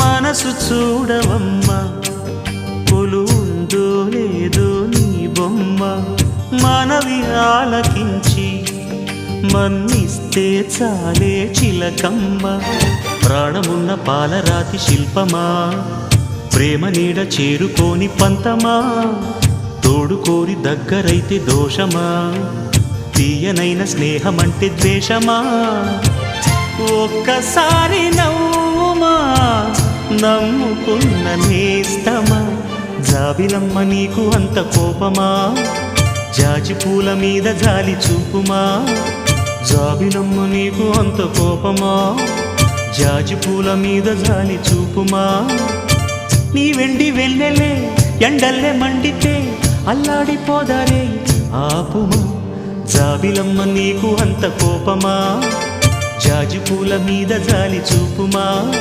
మనసు చూడవమ్మా కొలువుందో లేదో నీ బొమ్మ మనవి ఆలకించి మన్నిస్తే చాలే చిలకమ్మ ప్రాణమున్న పాలరాతి శిల్పమా ప్రేమ నీడ చేరుకోని పంతమా తోడుకోరి దగ్గరైతే దోషమా తీయనైన స్నేహమంటే ద్వేషమా ఒక్కసారి నవ్వుమా నమ్ముకున్న నేస్తమా జాబిలమ్మ నీకు అంత కోపమా జాజి పూల మీద జాలి చూపుమా జాబిలమ్మ నీకు అంత కోపమా జాజి పూల మీద జాలి చూపుమా నీ వెండి వెన్నెలే ఎండల్లే మండితే అల్లాడిపోదారే ఆపుమా జాబిలమ్మ నీకు అంత కోపమా జాజి పూల మీద జాలి చూపుమా